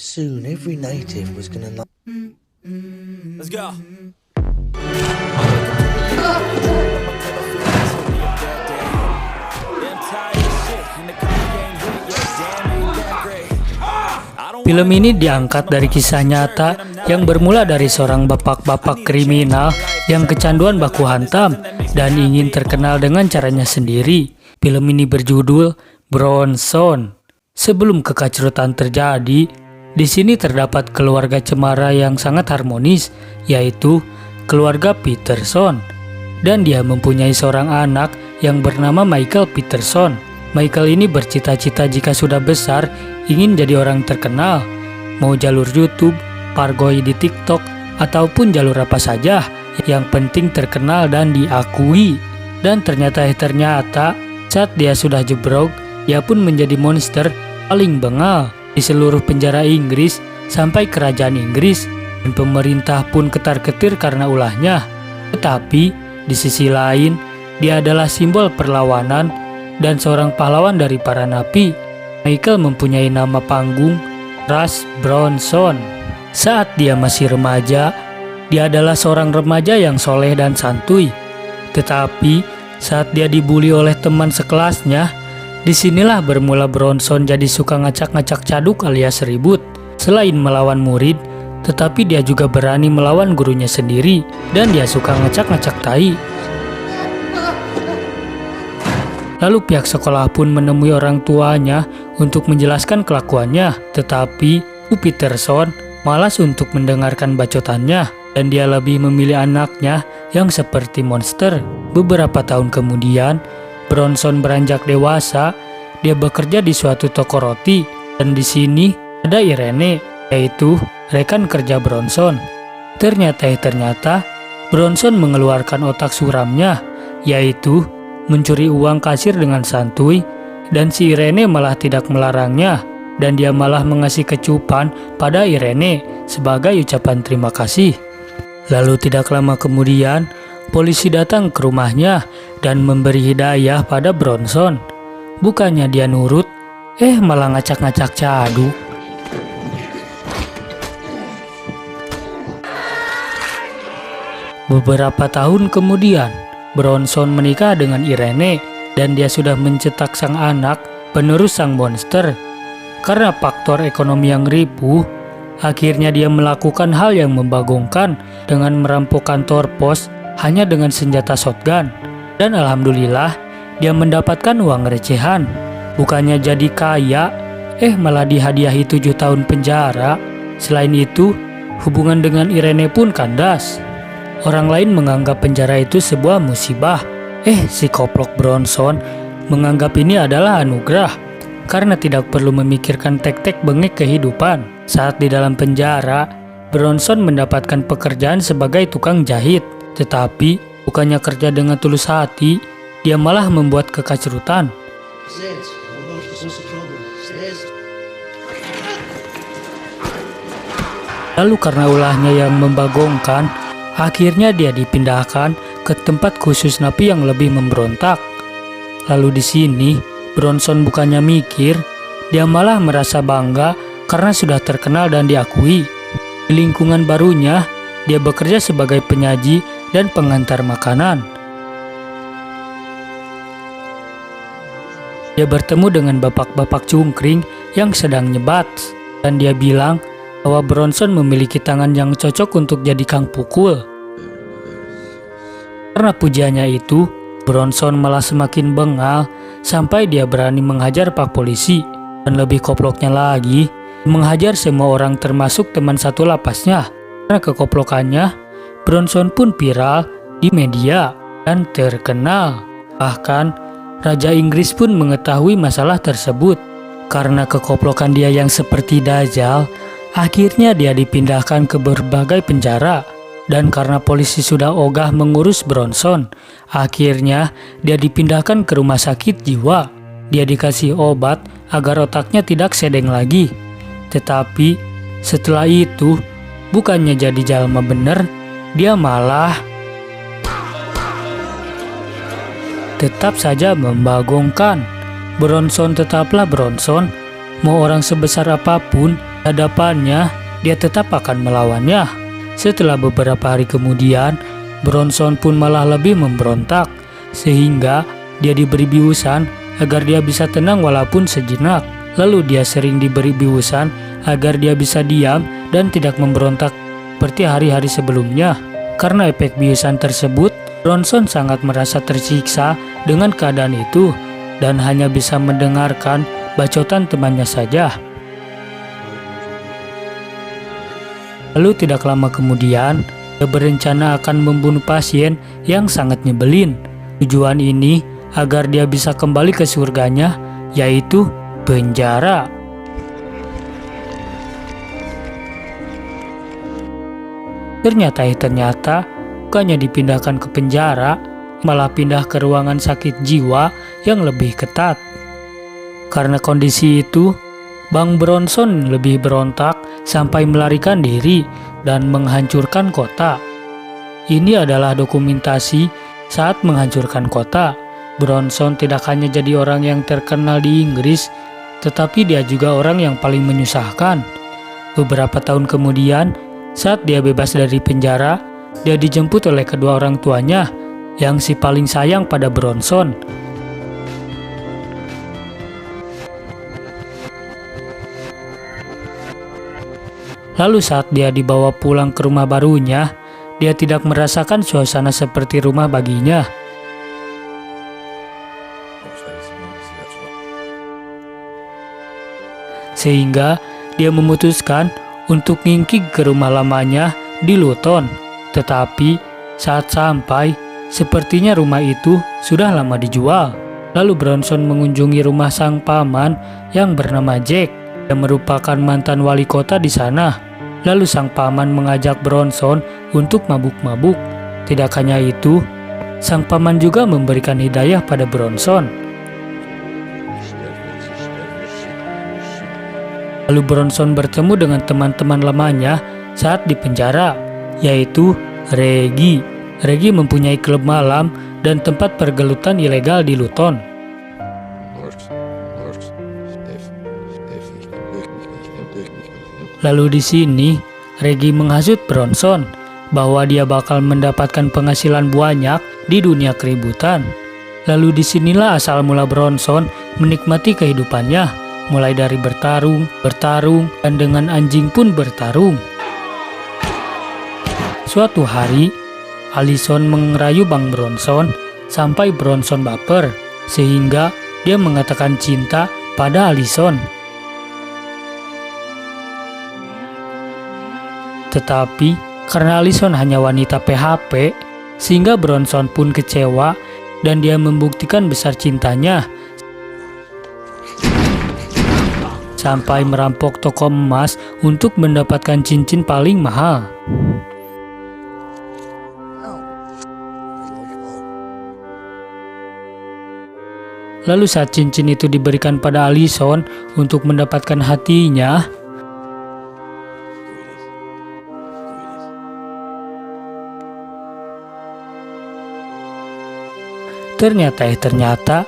soon every native was gonna know. Let's go. Film ini diangkat dari kisah nyata yang bermula dari seorang bapak-bapak kriminal yang kecanduan baku hantam dan ingin terkenal dengan caranya sendiri. Film ini berjudul Bronson. Sebelum kekacrutan terjadi, di sini terdapat keluarga cemara yang sangat harmonis, yaitu keluarga Peterson. Dan dia mempunyai seorang anak yang bernama Michael Peterson. Michael ini bercita-cita jika sudah besar ingin jadi orang terkenal, mau jalur YouTube, pargoi di TikTok, ataupun jalur apa saja, yang penting terkenal dan diakui. Dan ternyata saat dia sudah jebrok, dia pun menjadi monster paling bengal di seluruh penjara Inggris sampai kerajaan Inggris, dan pemerintah pun ketar-ketir karena ulahnya. Tetapi di sisi lain, dia adalah simbol perlawanan dan seorang pahlawan dari para napi. Michael mempunyai nama panggung Russ Bronson. Saat dia masih remaja, dia adalah seorang remaja yang soleh dan santuy. Tetapi saat dia dibully oleh teman sekelasnya, disinilah bermula Bronson jadi suka ngacak-ngacak caduk alias ribut. Selain melawan murid, tetapi dia juga berani melawan gurunya sendiri, dan dia suka ngacak-ngacak tai. Lalu pihak sekolah pun menemui orang tuanya untuk menjelaskan kelakuannya, tetapi Peterson malas untuk mendengarkan bacotannya, dan dia lebih memilih anaknya yang seperti monster. Beberapa tahun kemudian, Bronson beranjak dewasa. Dia bekerja di suatu toko roti, dan di sini ada Irene, yaitu rekan kerja Bronson. Ternyata Bronson mengeluarkan otak suramnya, yaitu mencuri uang kasir dengan santuy, dan si Irene malah tidak melarangnya, dan dia malah mengasih kecupan pada Irene sebagai ucapan terima kasih. Lalu tidak lama kemudian, polisi datang ke rumahnya dan memberi hidayah pada Bronson. Bukannya dia nurut, malah ngacak-ngacak cadu. Beberapa tahun kemudian, Bronson menikah dengan Irene, dan dia sudah mencetak sang anak penerus sang monster. Karena faktor ekonomi yang ripuh, akhirnya dia melakukan hal yang membagongkan dengan merampok kantor pos hanya dengan senjata shotgun. Dan alhamdulillah, dia mendapatkan uang recehan. Bukannya jadi kaya, malah dihadiahi 7 tahun penjara. Selain itu, hubungan dengan Irene pun kandas. Orang lain menganggap penjara itu sebuah musibah. Si koplok Bronson menganggap ini adalah anugerah, karena tidak perlu memikirkan tek-tek bengek kehidupan. Saat di dalam penjara, Bronson mendapatkan pekerjaan sebagai tukang jahit. Tetapi bukannya kerja dengan tulus hati, dia malah membuat kekacrutan. Lalu karena ulahnya yang membagongkan, akhirnya dia dipindahkan ke tempat khusus napi yang lebih memberontak. Lalu di sini, Bronson bukannya mikir, dia malah merasa bangga karena sudah terkenal dan diakui. Di lingkungan barunya, dia bekerja sebagai penyaji dan pengantar makanan. Dia bertemu dengan bapak-bapak cungkring yang sedang nyebat, dan dia bilang bahwa Bronson memiliki tangan yang cocok untuk jadi kang pukul. Karena pujiannya itu, Bronson malah semakin bengal sampai dia berani menghajar pak polisi, dan lebih koploknya lagi, menghajar semua orang termasuk teman satu lapasnya. Karena kekoplokannya, Bronson pun viral di media dan terkenal. Bahkan, Raja Inggris pun mengetahui masalah tersebut. Karena kekoplokan dia yang seperti Dajjal, akhirnya dia dipindahkan ke berbagai penjara. Dan karena polisi sudah ogah mengurus Bronson, akhirnya dia dipindahkan ke rumah sakit jiwa. Dia dikasih obat agar otaknya tidak sedeng lagi. Tetapi setelah itu, bukannya jadi jalma bener, dia malah tetap saja membagongkan. Bronson tetaplah Bronson, mau orang sebesar apapun hadapannya, dia tetap akan melawannya. Setelah beberapa hari kemudian, Bronson pun malah lebih memberontak, sehingga dia diberi biusan agar dia bisa tenang walaupun sejenak. Lalu dia sering diberi biusan agar dia bisa diam dan tidak memberontak seperti hari-hari sebelumnya. Karena efek biusan tersebut, Bronson sangat merasa tersiksa dengan keadaan itu dan hanya bisa mendengarkan bacotan temannya saja. Lalu tidak lama kemudian, dia berencana akan membunuh pasien yang sangat nyebelin. Tujuan ini agar dia bisa kembali ke surganya, yaitu penjara. Ternyata bukannya dipindahkan ke penjara, malah pindah ke ruangan sakit jiwa yang lebih ketat. Karena kondisi itu, Bang Bronson lebih berontak sampai melarikan diri dan menghancurkan kota. Ini adalah dokumentasi saat menghancurkan kota. Bronson tidak hanya jadi orang yang terkenal di Inggris, tetapi dia juga orang yang paling menyusahkan. Beberapa tahun kemudian, saat dia bebas dari penjara, dia dijemput oleh kedua orang tuanya yang si paling sayang pada Bronson. Lalu saat dia dibawa pulang ke rumah barunya, dia tidak merasakan suasana seperti rumah baginya. Sehingga dia memutuskan untuk ngingkig ke rumah lamanya di Luton. Tetapi saat sampai, sepertinya rumah itu sudah lama dijual. Lalu Bronson mengunjungi rumah sang paman yang bernama Jack, yang merupakan mantan wali kota di sana. Lalu sang paman mengajak Bronson untuk mabuk-mabuk. Tidak hanya itu, sang paman juga memberikan hidayah pada Bronson. Lalu Bronson bertemu dengan teman-teman lamanya saat di penjara, yaitu Reggie. Reggie mempunyai klub malam dan tempat pergelutan ilegal di Luton. Lalu di sini, Reggie menghasut Bronson bahwa dia bakal mendapatkan penghasilan banyak di dunia keributan. Lalu disinilah asal mula Bronson menikmati kehidupannya, mulai dari bertarung, dan dengan anjing pun bertarung. Suatu hari, Allison mengerayu Bang Bronson sampai Bronson baper, sehingga dia mengatakan cinta pada Allison. Tetapi karena Allison hanya wanita PHP, sehingga Bronson pun kecewa dan dia membuktikan besar cintanya sampai merampok toko emas untuk mendapatkan cincin paling mahal. Lalu saat cincin itu diberikan pada Allison untuk mendapatkan hatinya, ternyata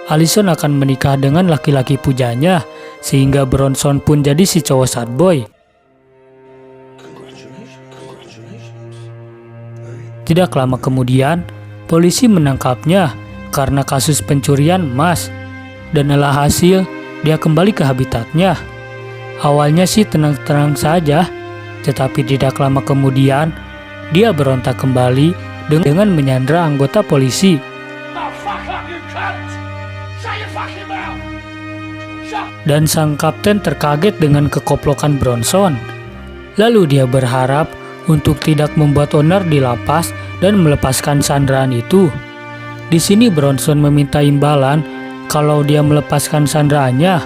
Allison akan menikah dengan laki-laki pujanya, sehingga Bronson pun jadi si cowok sad boy. Tidak lama kemudian, polisi menangkapnya karena kasus pencurian emas, dan alhasil dia kembali ke habitatnya. Awalnya sih tenang-tenang saja, tetapi tidak lama kemudian dia berontak kembali dengan menyandra anggota polisi. Dan sang kapten terkaget dengan kekoplokan Bronson. Lalu dia berharap untuk tidak membuat onar di lapas dan melepaskan sandraan itu. Di sini Bronson meminta imbalan kalau dia melepaskan sandraannya.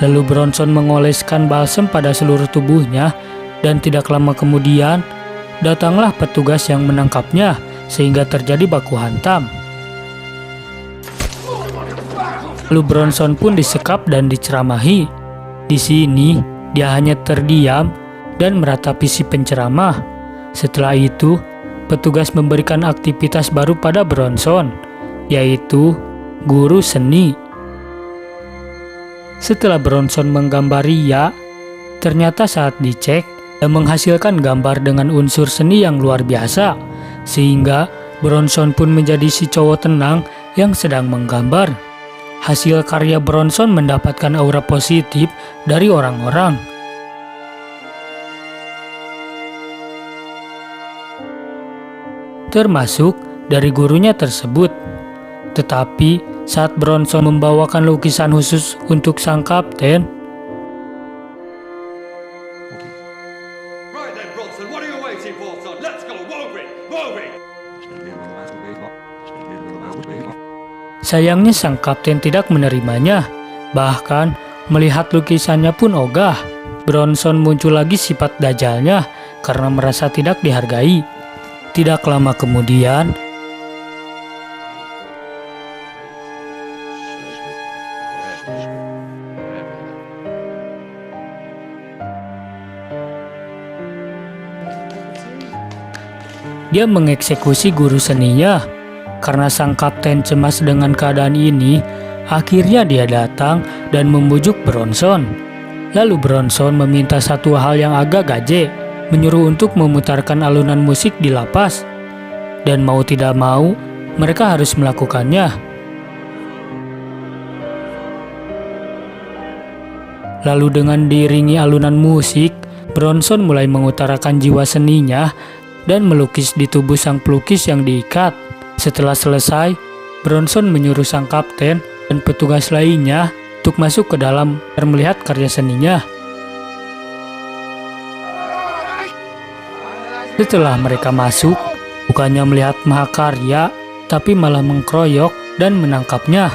Lalu Bronson mengoleskan balsem pada seluruh tubuhnya, dan tidak lama kemudian datanglah petugas yang menangkapnya, sehingga terjadi baku hantam. Lalu Bronson pun disekap dan diceramahi. Di sini dia hanya terdiam dan meratapi si penceramah. Setelah itu, petugas memberikan aktivitas baru pada Bronson, yaitu guru seni. Setelah Bronson menggambar Ria, ternyata saat dicek, dia menghasilkan gambar dengan unsur seni yang luar biasa, sehingga Bronson pun menjadi si cowok tenang yang sedang menggambar. Hasil karya Bronson mendapatkan aura positif dari orang-orang. Termasuk dari gurunya tersebut. Tetapi saat Bronson membawakan lukisan khusus untuk sang kapten, Right then, Bronson, what are you waiting for, son? Let's go, move it, move it! sayangnya sang kapten tidak menerimanya. Bahkan melihat lukisannya pun ogah. Bronson muncul lagi sifat dajalnya karena merasa tidak dihargai. Tidak lama kemudian, dia mengeksekusi guru seninya. Karena sang kapten cemas dengan keadaan ini, akhirnya dia datang dan membujuk Bronson. Lalu Bronson meminta satu hal yang agak gaje, menyuruh untuk memutarkan alunan musik di lapas. Dan mau tidak mau, mereka harus melakukannya. Lalu dengan diiringi alunan musik, Bronson mulai mengutarakan jiwa seninya dan melukis di tubuh sang pelukis yang diikat. Setelah selesai, Bronson menyuruh sang kapten dan petugas lainnya untuk masuk ke dalam dan melihat karya seninya. Setelah mereka masuk, bukannya melihat mahakarya, tapi malah mengkroyok dan menangkapnya.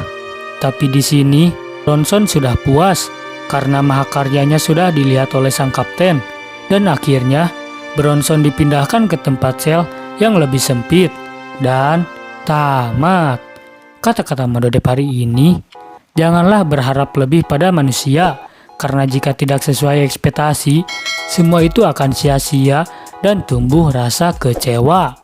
Tapi di sini, Bronson sudah puas karena mahakaryanya sudah dilihat oleh sang kapten. Dan akhirnya, Bronson dipindahkan ke tempat sel yang lebih sempit. Dan tamat. Kata-kata Madodep hari ini, janganlah berharap lebih pada manusia, karena jika tidak sesuai ekspektasi, semua itu akan sia-sia dan tumbuh rasa kecewa.